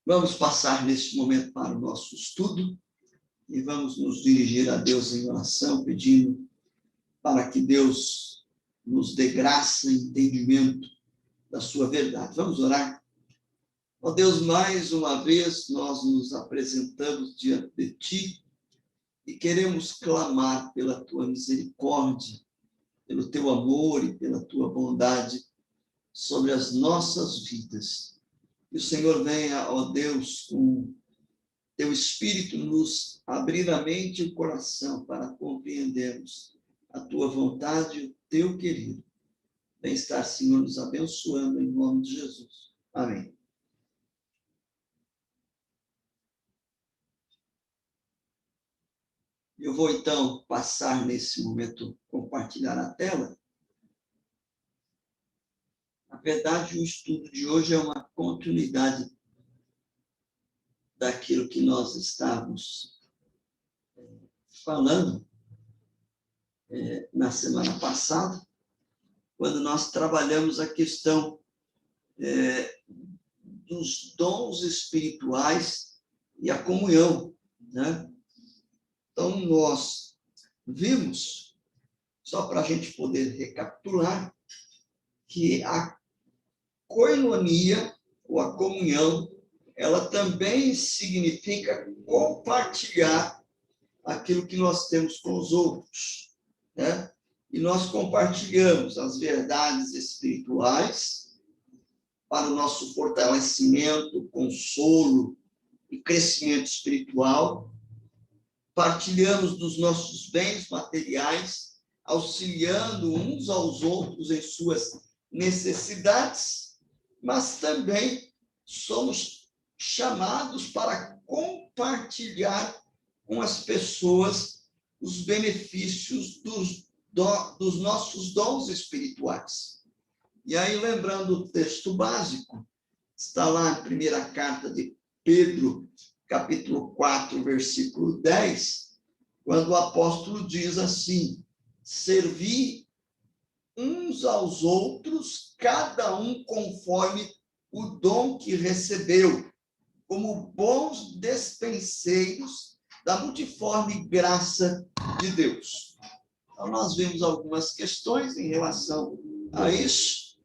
Vamos passar neste momento para o nosso estudo e vamos nos dirigir a Deus em oração, pedindo para que Deus nos dê graça e entendimento da sua verdade. Vamos orar? Ó Deus, mais uma vez nós nos apresentamos diante de Ti e queremos clamar pela Tua misericórdia, pelo Teu amor e pela Tua bondade sobre as nossas vidas. Que o Senhor venha, ó Deus, com Teu Espírito nos abrir a mente e o coração para compreendermos a Tua vontade e o Teu querer. Vem estar, Senhor, nos abençoando em nome de Jesus. Amém. Eu vou, então, passar nesse momento, compartilhar a tela. Na verdade, o estudo de hoje é uma continuidade daquilo que nós estávamos falando na semana passada, quando nós trabalhamos a questão dos dons espirituais e a comunhão, né? Então, nós vimos, só para a gente poder recapitular, que a koinonia, ou a comunhão, ela também significa compartilhar aquilo que nós temos com os outros, né? E nós compartilhamos as verdades espirituais para o nosso fortalecimento, consolo e crescimento espiritual. Partilhamos dos nossos bens materiais, auxiliando uns aos outros em suas necessidades, mas também somos chamados para compartilhar com as pessoas os benefícios dos nossos dons espirituais. E aí, lembrando o texto básico, está lá na primeira carta de Pedro, capítulo 4, versículo 10, quando o apóstolo diz assim: servi uns aos outros, cada um conforme o dom que recebeu, como bons despenseiros da multiforme graça de Deus. Então, nós vimos algumas questões em relação a isso.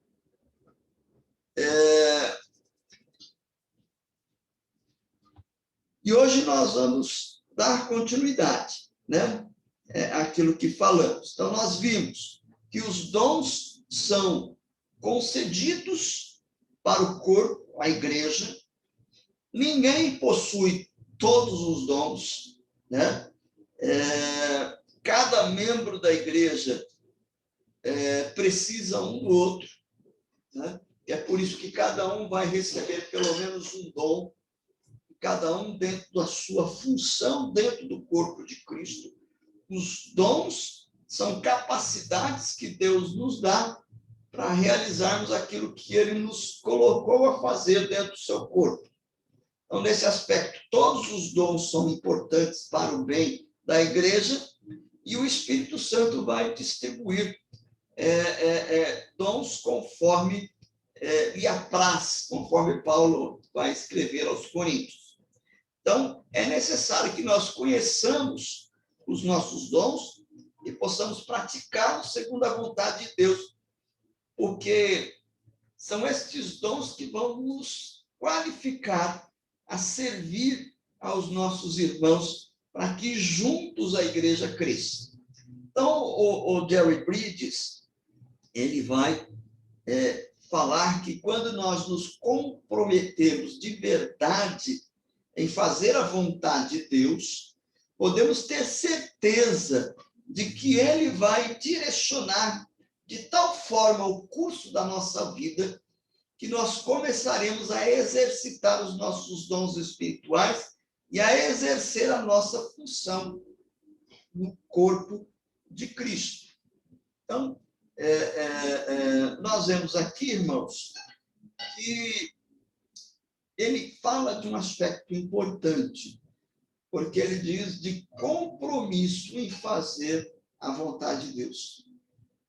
E hoje nós vamos dar continuidade, né? Aquilo que falamos. Então, nós vimos que os dons são concedidos para o corpo, a igreja. Ninguém possui todos os dons, né? Cada membro da igreja precisa um do outro, né? E é por isso que cada um vai receber pelo menos um dom, cada um dentro da sua função dentro do corpo de Cristo. Os dons são capacidades que Deus nos dá para realizarmos aquilo que Ele nos colocou a fazer dentro do seu corpo. Então, nesse aspecto, todos os dons são importantes para o bem da igreja e o Espírito Santo vai distribuir dons conforme lhe apraz, conforme Paulo vai escrever aos Coríntios. Então, é necessário que nós conheçamos os nossos dons e possamos praticá-los segundo a vontade de Deus, porque são estes dons que vão nos qualificar a servir aos nossos irmãos para que juntos a igreja cresça. Então, o Jerry Bridges, ele vai falar que quando nós nos comprometemos de verdade em fazer a vontade de Deus, podemos ter certeza de que Ele vai direcionar de tal forma o curso da nossa vida que nós começaremos a exercitar os nossos dons espirituais e a exercer a nossa função no corpo de Cristo. Então, nós vemos aqui, irmãos, que ele fala de um aspecto importante, porque ele diz de compromisso em fazer a vontade de Deus.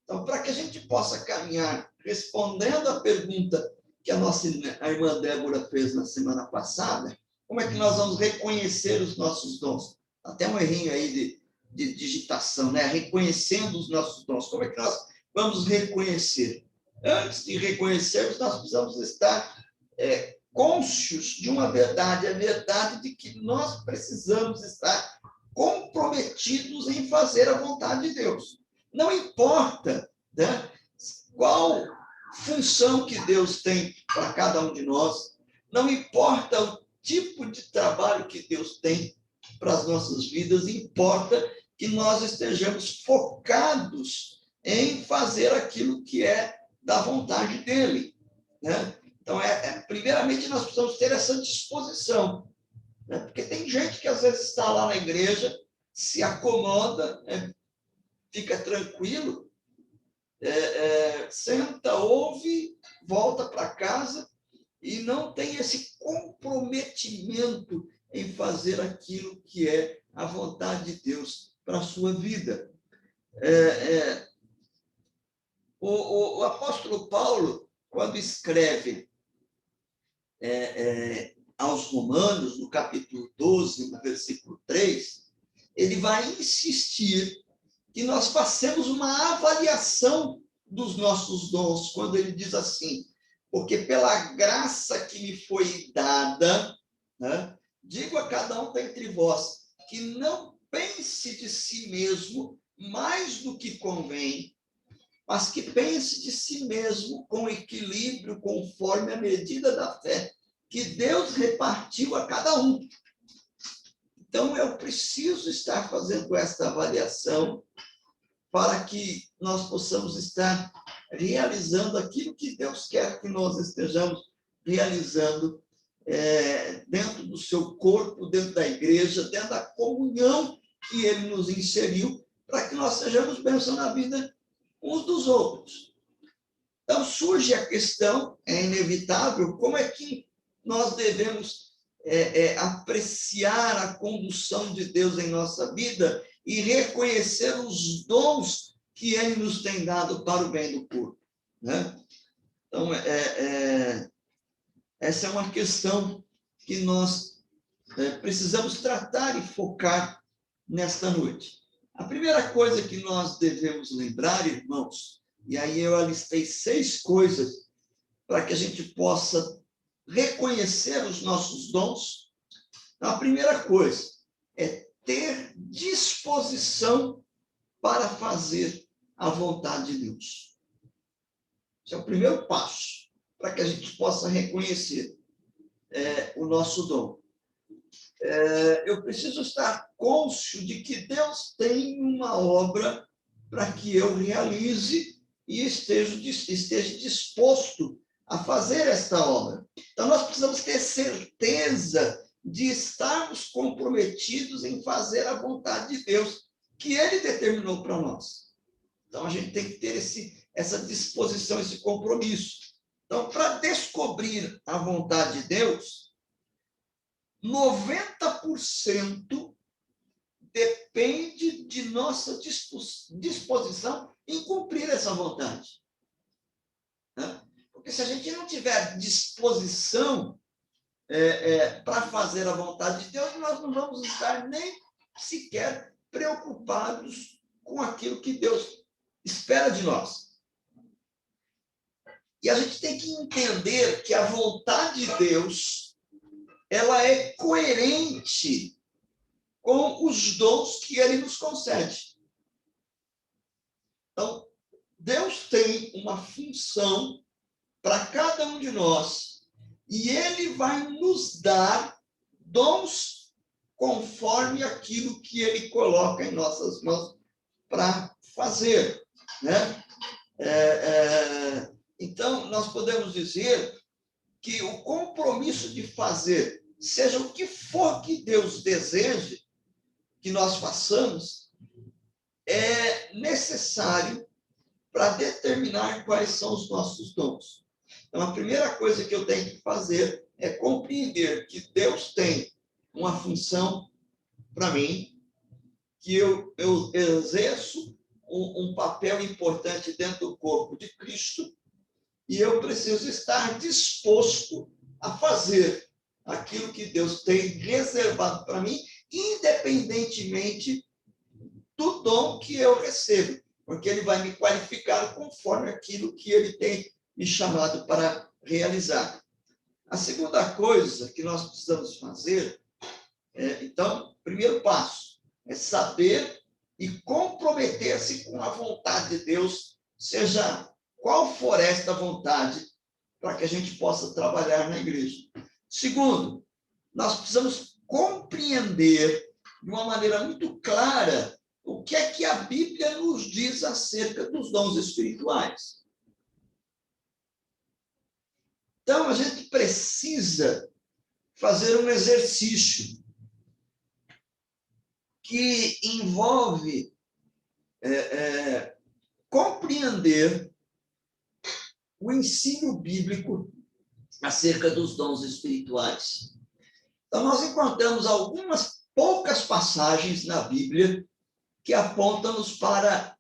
Então, para que a gente possa caminhar respondendo à pergunta que a irmã Débora fez na semana passada. Como é que nós vamos reconhecer os nossos dons? Até um errinho aí de digitação, né? Reconhecendo os nossos dons. Como é que nós vamos reconhecer? Antes de reconhecermos, nós precisamos estar cônscios de uma verdade, a verdade de que nós precisamos estar comprometidos em fazer a vontade de Deus. Não importa, né, qual função que Deus tem para cada um de nós, não importa o tipo de trabalho que Deus tem para as nossas vidas, importa que nós estejamos focados em fazer aquilo que é da vontade dele, né? Então, primeiramente, nós precisamos ter essa disposição, né? Porque tem gente que às vezes está lá na igreja, se acomoda, né? Fica tranquilo, senta, ouve, volta para casa e não tem esse comprometimento em fazer aquilo que é a vontade de Deus para a sua vida. O apóstolo Paulo, quando escreve aos Romanos, no capítulo 12, no versículo 3, ele vai insistir que nós façamos uma avaliação dos nossos dons, quando ele diz assim: porque pela graça que me foi dada, né, digo a cada um dentre vós, que não pense de si mesmo mais do que convém, mas que pense de si mesmo com equilíbrio, conforme a medida da fé que Deus repartiu a cada um. Então, eu preciso estar fazendo esta avaliação para que nós possamos estar realizando aquilo que Deus quer que nós estejamos realizando dentro do seu corpo, dentro da igreja, dentro da comunhão que ele nos inseriu, para que nós sejamos bênção na vida uns dos outros. Então, surge a questão, é inevitável, como é que nós devemos apreciar a condução de Deus em nossa vida e reconhecer os dons que ele nos tem dado para o bem do corpo, né? Então, essa é uma questão que nós precisamos tratar e focar nesta noite. A primeira coisa que nós devemos lembrar, irmãos, e aí eu alistei 6 coisas para que a gente possa reconhecer os nossos dons. Então, a primeira coisa é ter disposição para fazer a vontade de Deus. Esse é o primeiro passo para que a gente possa reconhecer o nosso dom. Eu preciso estar cônscio de que Deus tem uma obra para que eu realize e esteja disposto a fazer esta obra. Então, nós precisamos ter certeza de estarmos comprometidos em fazer a vontade de Deus que ele determinou para nós. Então, a gente tem que ter essa disposição, esse compromisso. Então, para descobrir a vontade de Deus, 90% depende de nossa disposição em cumprir essa vontade. Porque se a gente não tiver disposição para fazer a vontade de Deus, nós não vamos estar nem sequer preocupados com aquilo que Deus espera de nós. E a gente tem que entender que a vontade de Deus, ela é coerente com os dons que ele nos concede. Então, Deus tem uma função para cada um de nós e ele vai nos dar dons conforme aquilo que ele coloca em nossas mãos para fazer, né? Então, nós podemos dizer que o compromisso de fazer, seja o que for que Deus deseje que nós façamos, é necessário para determinar quais são os nossos dons. Então, a primeira coisa que eu tenho que fazer é compreender que Deus tem uma função para mim, que eu exerço um papel importante dentro do corpo de Cristo, e eu preciso estar disposto a fazer aquilo que Deus tem reservado para mim, independentemente do dom que eu recebo, porque Ele vai me qualificar conforme aquilo que Ele tem me chamado para realizar. A segunda coisa que nós precisamos fazer, então, primeiro passo, é saber e comprometer-se com a vontade de Deus, seja qual for esta vontade, para que a gente possa trabalhar na igreja. Segundo, nós precisamos compreender de uma maneira muito clara o que é que a Bíblia nos diz acerca dos dons espirituais. Então, a gente precisa fazer um exercício que envolve compreender o ensino bíblico acerca dos dons espirituais. Então, nós encontramos algumas poucas passagens na Bíblia que apontam-nos para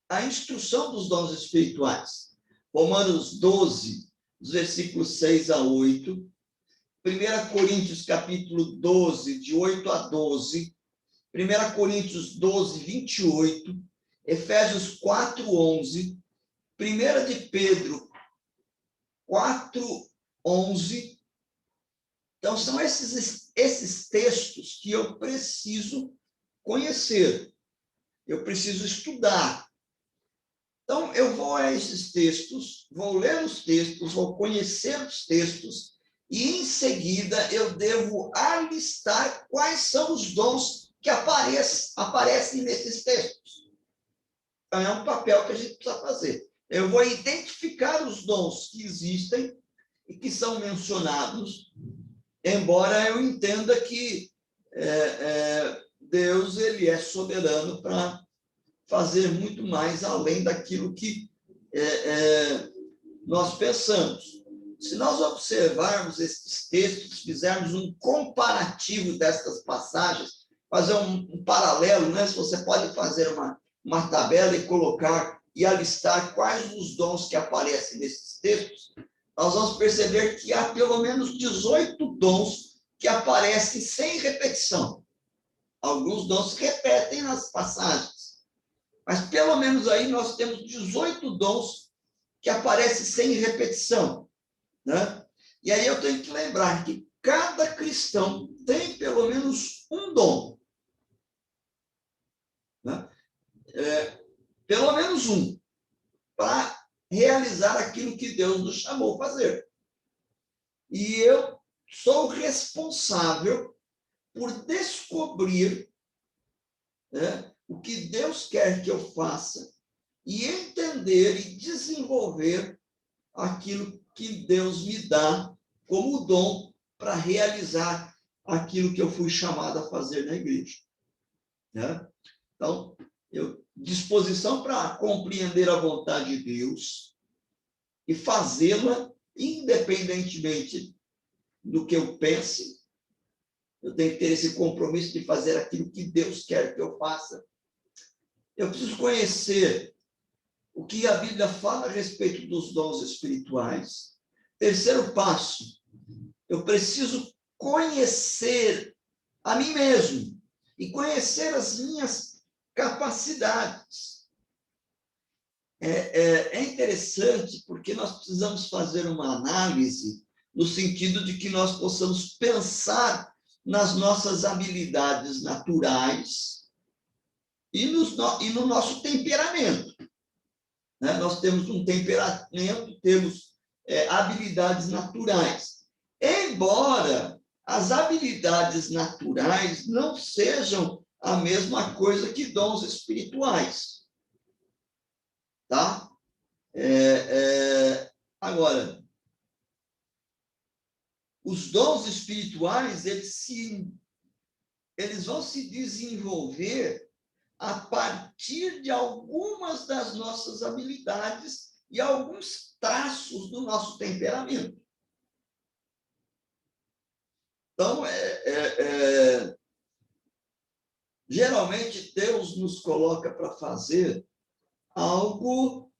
a instrução dos dons espirituais. Romanos 12, os versículos 6 a 8, 1 Coríntios capítulo 12, de 8 a 12, 1 Coríntios 12, 28, Efésios 4, 11, 1 de Pedro 4, 11. Então, são esses textos que eu preciso conhecer, eu preciso estudar. Então, eu vou a esses textos, vou ler os textos, vou conhecer os textos, e, em seguida, eu devo alistar quais são os dons que aparecem nesses textos. Então, é um papel que a gente precisa fazer. Eu vou identificar os dons que existem e que são mencionados, embora eu entenda que Deus ele é soberano para fazer muito mais além daquilo que nós pensamos. Se nós observarmos esses textos, fizermos um comparativo destas passagens, fazer um paralelo, né? Se você pode fazer uma tabela e colocar e alistar quais os dons que aparecem nesses textos, nós vamos perceber que há pelo menos 18 dons que aparecem sem repetição. Alguns dons se repetem nas passagens, mas pelo menos aí nós temos 18 dons que aparecem sem repetição, né? E aí eu tenho que lembrar que cada cristão tem pelo menos um dom, né? Pelo menos um, para realizar aquilo que Deus nos chamou a fazer. E eu sou responsável por descobrir, né, o que Deus quer que eu faça e entender e desenvolver aquilo que Deus me dá como dom para realizar aquilo que eu fui chamado a fazer na igreja, né? Então, disposição para compreender a vontade de Deus e fazê-la independentemente do que eu pense. Eu tenho que ter esse compromisso de fazer aquilo que Deus quer que eu faça. Eu preciso conhecer o que a Bíblia fala a respeito dos dons espirituais. Terceiro passo, eu preciso conhecer a mim mesmo e conhecer as minhas capacidades. É interessante porque nós precisamos fazer uma análise no sentido de que nós possamos pensar nas nossas habilidades naturais e no nosso temperamento, né? Nós temos um temperamento, temos habilidades naturais. Embora as habilidades naturais não sejam a mesma coisa que dons espirituais, tá? Agora, os dons espirituais, eles vão se desenvolver a partir de algumas das nossas habilidades e alguns traços do nosso temperamento. Então, geralmente, Deus nos coloca para fazer algo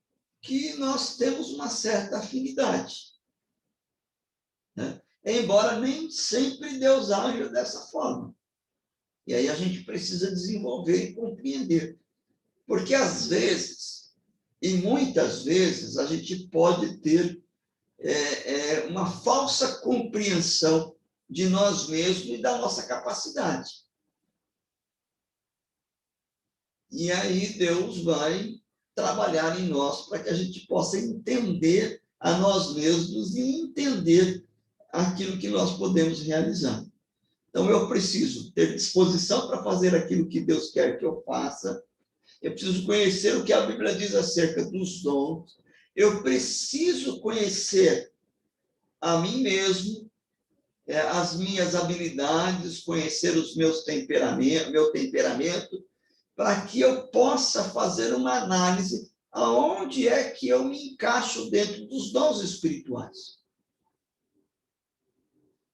que nós temos uma certa afinidade, né? Embora nem sempre Deus aja dessa forma. E aí a gente precisa desenvolver e compreender. Porque às vezes, e muitas vezes, a gente pode ter uma falsa compreensão de nós mesmos e da nossa capacidade. E aí Deus vai trabalhar em nós para que a gente possa entender a nós mesmos e entender aquilo que nós podemos realizar. Então, eu preciso ter disposição para fazer aquilo que Deus quer que eu faça. Eu preciso conhecer o que a Bíblia diz acerca dos dons. Eu preciso conhecer a mim mesmo, as minhas habilidades, conhecer os meus temperamentos, meu temperamento, para que eu possa fazer uma análise aonde é que eu me encaixo dentro dos dons espirituais.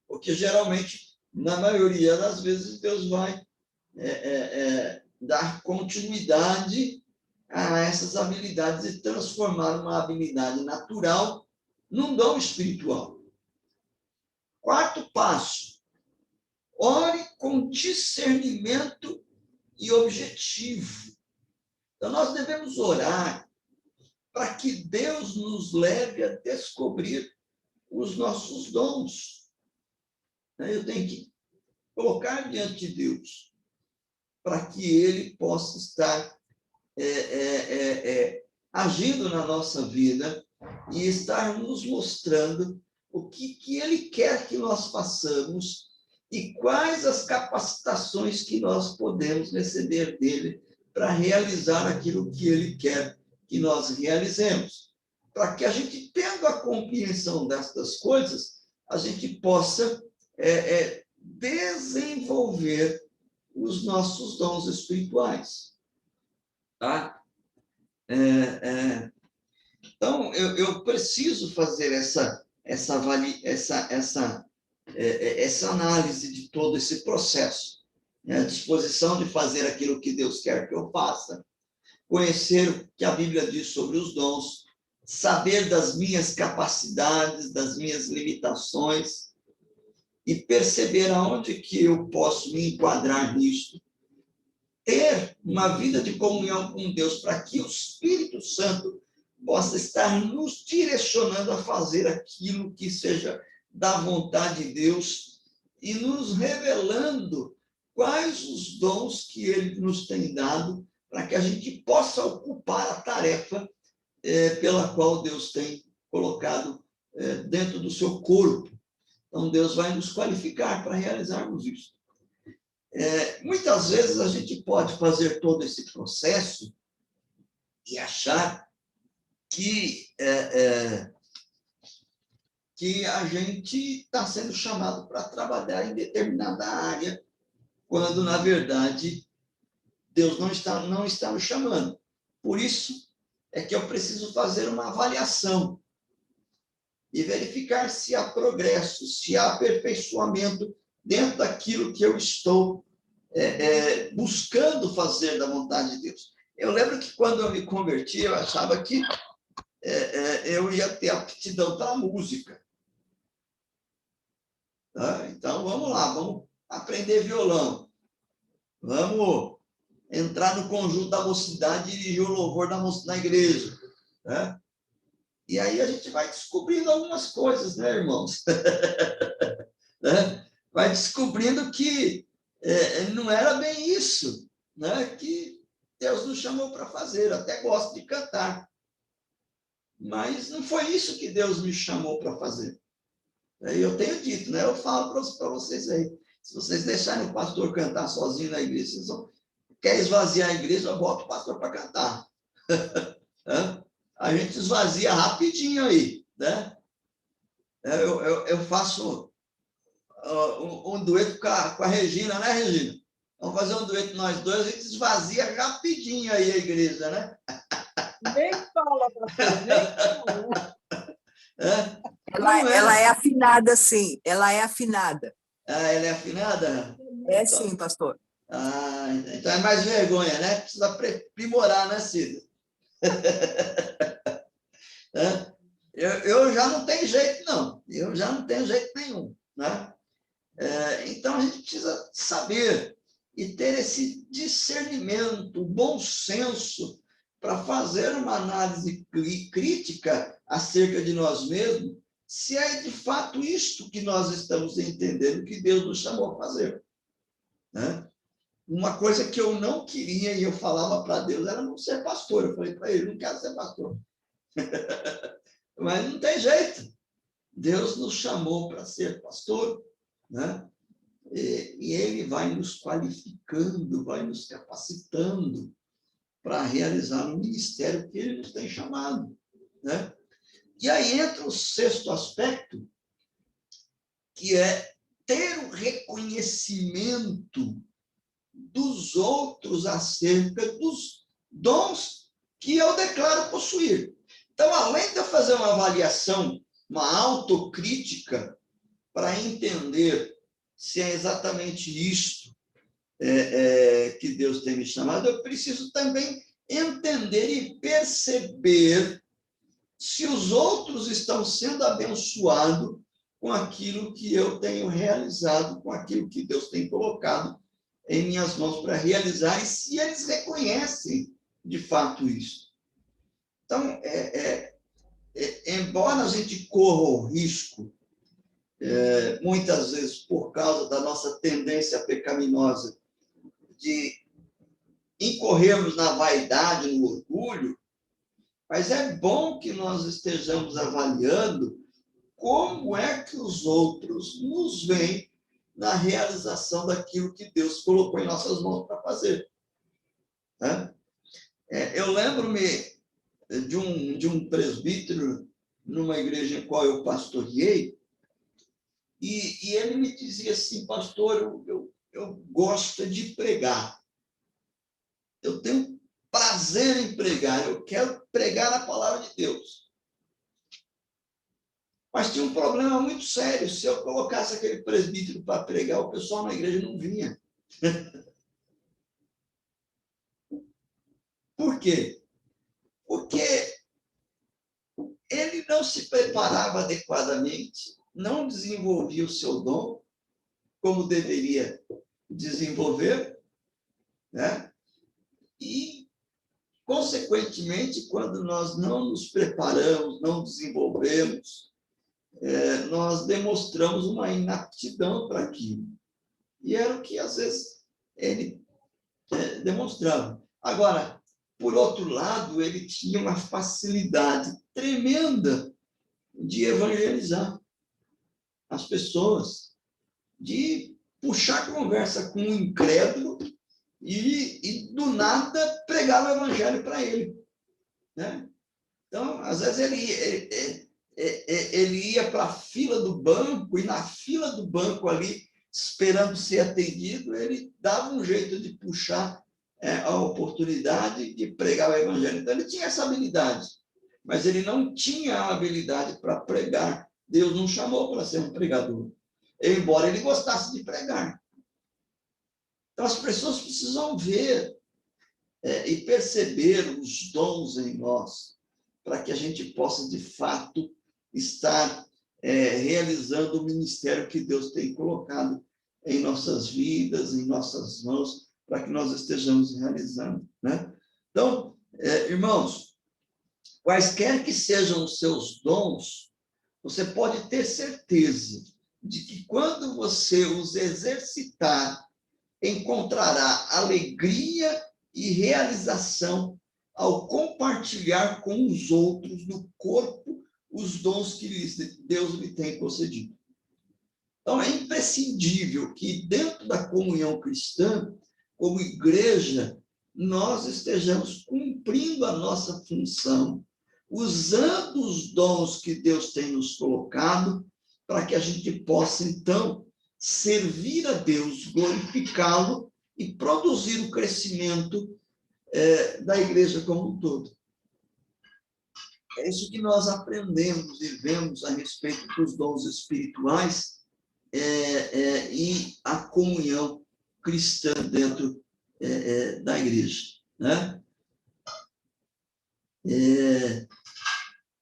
Porque, geralmente, na maioria das vezes, Deus vai dar continuidade a essas habilidades e transformar uma habilidade natural num dom espiritual. Quarto passo, ore com discernimento e objetivo. Então, nós devemos orar para que Deus nos leve a descobrir os nossos dons. Eu tenho que colocar diante de Deus para que Ele possa estar agindo na nossa vida e estar nos mostrando o que Ele quer que nós façamos e quais as capacitações que nós podemos receber dele para realizar aquilo que Ele quer que nós realizemos. Para que a gente, tendo a compreensão destas coisas, a gente possa desenvolver os nossos dons espirituais. Tá? Então, eu preciso fazer essa análise de todo esse processo, né? A disposição de fazer aquilo que Deus quer que eu faça, conhecer o que a Bíblia diz sobre os dons, saber das minhas capacidades, das minhas limitações, e perceber aonde que eu posso me enquadrar nisso, ter uma vida de comunhão com Deus, para que o Espírito Santo possa estar nos direcionando a fazer aquilo que seja da vontade de Deus e nos revelando quais os dons que Ele nos tem dado para que a gente possa ocupar a tarefa pela qual Deus tem colocado dentro do seu corpo. Então, Deus vai nos qualificar para realizarmos isso. Muitas vezes a gente pode fazer todo esse processo e achar que a gente está sendo chamado para trabalhar em determinada área, quando, na verdade, Deus não está nos chamando. Por isso é que eu preciso fazer uma avaliação e verificar se há progresso, se há aperfeiçoamento dentro daquilo que eu estou buscando fazer da vontade de Deus. Eu lembro que quando eu me converti, eu achava que eu ia ter aptidão para a música. Tá? Então, vamos lá, vamos aprender violão. Vamos entrar no conjunto da mocidade e dirigir o louvor na igreja. Né? E aí a gente vai descobrindo algumas coisas, né, irmãos? Né? Vai descobrindo que não era bem isso, né, que Deus nos chamou para fazer. Eu até gosto de cantar, mas não foi isso que Deus me chamou para fazer. Eu tenho dito, né? Eu falo para vocês aí, se vocês deixarem o pastor cantar sozinho na igreja, vocês quer esvaziar a igreja, eu boto o pastor para cantar. A gente esvazia rapidinho aí, né? Eu faço um dueto com a Regina, né, Regina? Vamos fazer um dueto nós dois, a gente esvazia rapidinho aí a igreja, né? Nem fala, pastor, nem fala. Ela é afinada, sim. Ela é afinada. Ah, ela é afinada? É, sim, pastor. Ah, então é mais vergonha, né? Precisa aprimorar, né, Cida? né? Eu já não tenho jeito, não. Eu já não tenho jeito nenhum, né? Então, a gente precisa saber e ter esse discernimento, o bom senso, para fazer uma análise crítica acerca de nós mesmos, se é de fato isto que nós estamos entendendo que Deus nos chamou a fazer, né? Uma coisa que eu não queria e eu falava para Deus era não ser pastor. Eu falei para ele, não quero ser pastor. Mas não tem jeito. Deus nos chamou para ser pastor, né? E ele vai nos qualificando, vai nos capacitando para realizar um ministério que ele nos tem chamado, né? E aí entra o sexto aspecto, que é ter o reconhecimento dos outros acerca dos dons que eu declaro possuir. Então, além de eu fazer uma avaliação, uma autocrítica, para entender se é exatamente isto que Deus tem me chamado, eu preciso também entender e perceber se os outros estão sendo abençoados com aquilo que eu tenho realizado, com aquilo que Deus tem colocado em minhas mãos para realizar, e se eles reconhecem de fato isso. Então, embora a gente corra o risco, muitas vezes por causa da nossa tendência pecaminosa, de incorrermos na vaidade, no orgulho, mas é bom que nós estejamos avaliando como é que os outros nos veem na realização daquilo que Deus colocou em nossas mãos para fazer, né? Eu lembro-me de um presbítero numa igreja em qual eu pastoreei, e ele me dizia assim, pastor, eu gosto de pregar, eu tenho prazer em pregar, eu quero pregar a palavra de Deus. Mas tinha um problema muito sério, se eu colocasse aquele presbítero para pregar, o pessoal na igreja não vinha. Por quê? Porque ele não se preparava adequadamente, não desenvolvia o seu dom como deveria desenvolver, né? E, consequentemente, quando nós não nos preparamos, não desenvolvemos, nós demonstramos uma inaptidão para aquilo. E era o que, às vezes, ele demonstrava. Agora, por outro lado, ele tinha uma facilidade tremenda de evangelizar as pessoas, de puxar conversa com um incrédulo e do nada, pregar o evangelho para ele, né? Então, às vezes, ele ia para a fila do banco, e na fila do banco ali, esperando ser atendido, ele dava um jeito de puxar a oportunidade de pregar o evangelho. Então, ele tinha essa habilidade, mas ele não tinha a habilidade para pregar. Deus não chamou para ser um pregador, embora ele gostasse de pregar. Então, as pessoas precisam ver e perceber os dons em nós, para que a gente possa, de fato, estar realizando o ministério que Deus tem colocado em nossas vidas, em nossas mãos, para que nós estejamos realizando, né? Então, irmãos, quaisquer que sejam os seus dons, você pode ter certeza de que quando você os exercitar, encontrará alegria e realização ao compartilhar com os outros do corpo os dons que Deus lhe tem concedido. Então, é imprescindível que dentro da comunhão cristã, como igreja, nós estejamos cumprindo a nossa função, usando os dons que Deus tem nos colocado, para que a gente possa, então, servir a Deus, glorificá-lo e produzir o crescimento da igreja como um todo. É isso que nós aprendemos e vemos a respeito dos dons espirituais e a comunhão cristã dentro da igreja, né?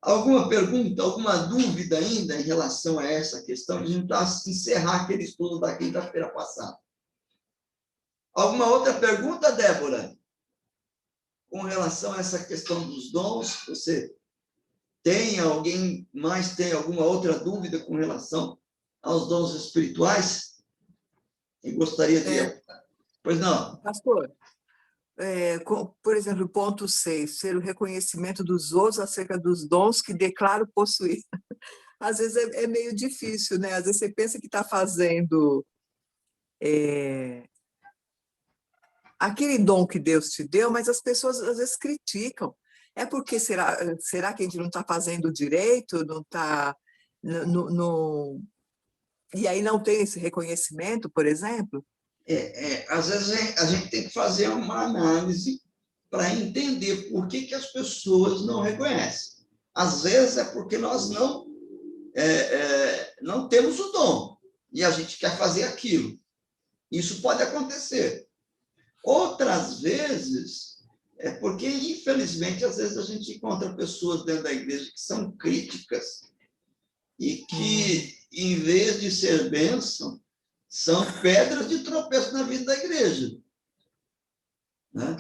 Alguma pergunta, alguma dúvida ainda em relação a essa questão? A gente vai encerrar aquele estudo da quinta-feira passada. Alguma outra pergunta, Débora? Com relação a essa questão dos dons, você alguém mais tem alguma outra dúvida com relação aos dons espirituais? E gostaria de... Pois não. Pastor, por exemplo, ponto 6, ser o reconhecimento dos outros acerca dos dons que declaro possuir. Às vezes é meio difícil, né? Às vezes você pensa que está fazendo aquele dom que Deus te deu, mas as pessoas às vezes criticam. É porque será que a gente não está fazendo direito? Não está... E aí não tem esse reconhecimento, por exemplo? Às vezes a gente tem que fazer uma análise para entender por que as pessoas não reconhecem. Às vezes é porque nós não temos o dom e a gente quer fazer aquilo. Isso pode acontecer. Outras vezes é porque, infelizmente, às vezes a gente encontra pessoas dentro da igreja que são críticas e que, em vez de ser bênção, são pedras de tropeço na vida da igreja. Né?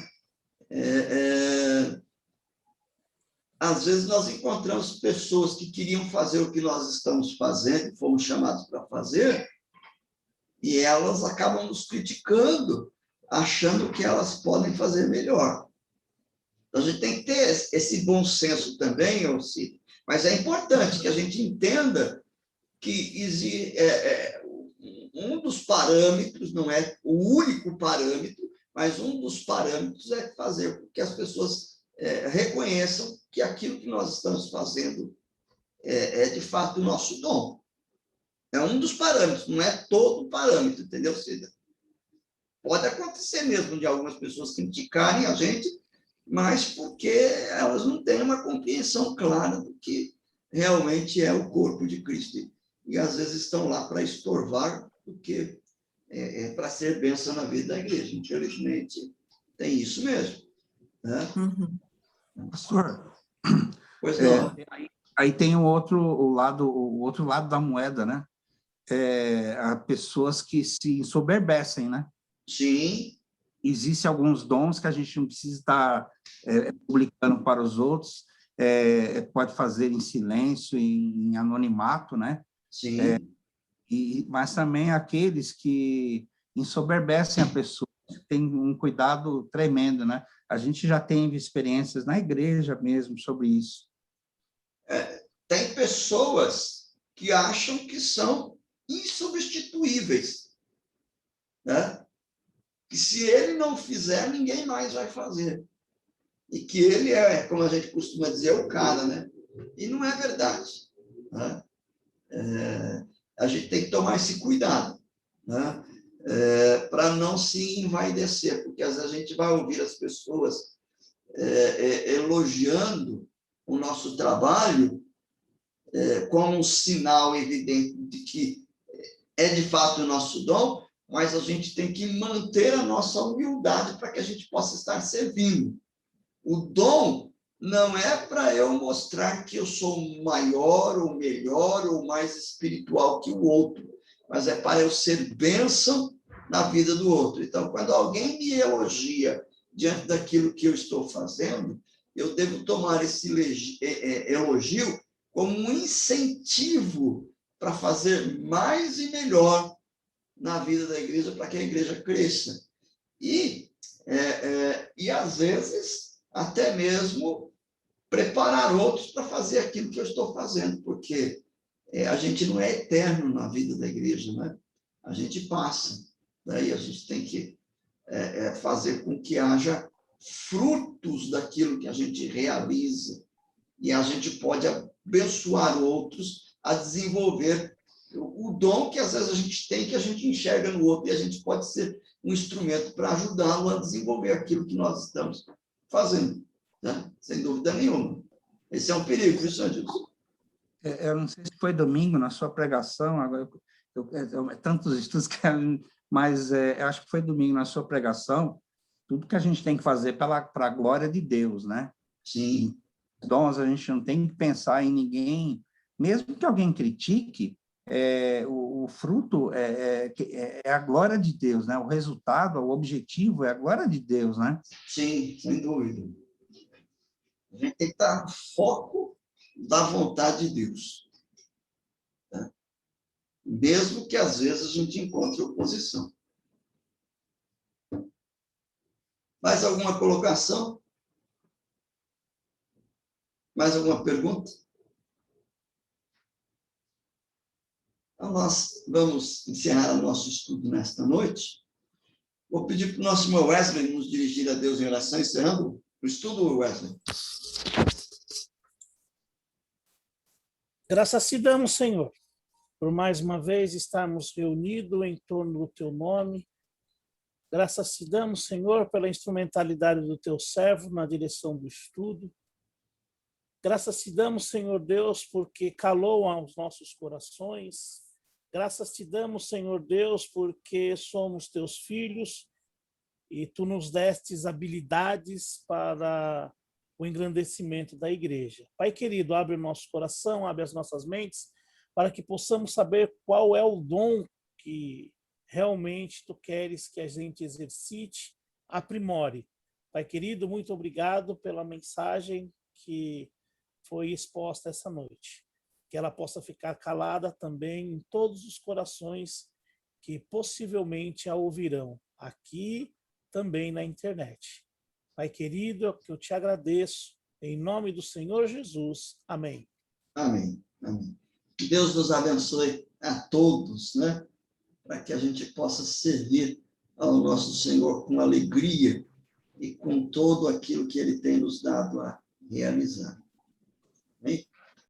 Às vezes nós encontramos pessoas que queriam fazer o que nós estamos fazendo, fomos chamados para fazer, e elas acabam nos criticando, achando que elas podem fazer melhor. Então, a gente tem que ter esse bom senso também, Alcide, mas é importante que a gente entenda que um dos parâmetros, não é o único parâmetro, mas um dos parâmetros é fazer com que as pessoas reconheçam que aquilo que nós estamos fazendo é de fato o nosso dom. É um dos parâmetros, não é todo o parâmetro, entendeu, Cida? Pode acontecer mesmo de algumas pessoas criticarem a gente, mas porque elas não têm uma compreensão clara do que realmente é o corpo de Cristo. E às vezes estão lá para estorvar do que para ser bênção na vida da igreja. Infelizmente, tem isso mesmo. Né? Pastor, Pois não. aí tem o outro lado da moeda, né? Há pessoas que se ensoberbecem, né? Sim. Existem alguns dons que a gente não precisa estar publicando para os outros, pode fazer em silêncio, em anonimato, né? Sim. Mas também aqueles que ensoberbecem a pessoa, tem um cuidado tremendo, né? A gente já teve experiências na igreja mesmo sobre isso. Tem pessoas que acham que são insubstituíveis, né? Que se ele não fizer, ninguém mais vai fazer. E que ele como a gente costuma dizer, o cara, né? E não é verdade. Né? A gente tem que tomar esse cuidado, né? Para não se envaidecer, porque às vezes a gente vai ouvir as pessoas elogiando o nosso trabalho como um sinal evidente de que é de fato o nosso dom, mas a gente tem que manter a nossa humildade para que a gente possa estar servindo. O dom não é para eu mostrar que eu sou maior, ou melhor, ou mais espiritual que o outro, mas é para eu ser bênção na vida do outro. Então, quando alguém me elogia diante daquilo que eu estou fazendo, eu devo tomar esse elogio como um incentivo para fazer mais e melhor na vida da igreja, para que a igreja cresça. E às vezes, até mesmo preparar outros para fazer aquilo que eu estou fazendo, porque a gente não é eterno na vida da igreja, né? A gente passa, daí a gente tem que fazer com que haja frutos daquilo que a gente realiza, e a gente pode abençoar outros a desenvolver o dom que às vezes a gente tem, que a gente enxerga no outro, e a gente pode ser um instrumento para ajudá-lo a desenvolver aquilo que nós estamos fazendo, né? Sem dúvida nenhuma. Esse é um perigo, viu, Sandilson? Eu não sei se foi domingo na sua pregação, agora tantos estudos, mas eu acho que foi domingo na sua pregação, tudo que a gente tem que fazer para a glória de Deus, né? Sim. dons, a gente não tem que pensar em ninguém, mesmo que alguém critique, o fruto é a glória de Deus, né? O resultado, o objetivo é a glória de Deus, né? Sim, sem dúvida. A gente tem que estar no foco da vontade de Deus. Tá? Mesmo que, às vezes, a gente encontre oposição. Mais alguma colocação? Mais alguma pergunta? Então, nós vamos encerrar o nosso estudo nesta noite. Vou pedir para o nosso irmão Wesley nos dirigir a Deus em oração, encerrando o estudo, Wesley. Graças te damos, Senhor, por mais uma vez estarmos reunidos em torno do teu nome. Graças te damos, Senhor, pela instrumentalidade do teu servo na direção do estudo. Graças te damos, Senhor Deus, porque calou aos nossos corações. Graças te damos, Senhor Deus, porque somos teus filhos e tu nos destes habilidades para o engrandecimento da igreja. Pai querido, abre o nosso coração, abre as nossas mentes, para que possamos saber qual é o dom que realmente tu queres que a gente exercite, aprimore. Pai querido, muito obrigado pela mensagem que foi exposta essa noite. Que ela possa ficar calada também em todos os corações que possivelmente a ouvirão, aqui também na internet. Pai querido, eu te agradeço, em nome do Senhor Jesus. Amém. Amém. Amém. Que Deus nos abençoe a todos, né? Para que a gente possa servir ao nosso Senhor com alegria e com todo aquilo que Ele tem nos dado a realizar.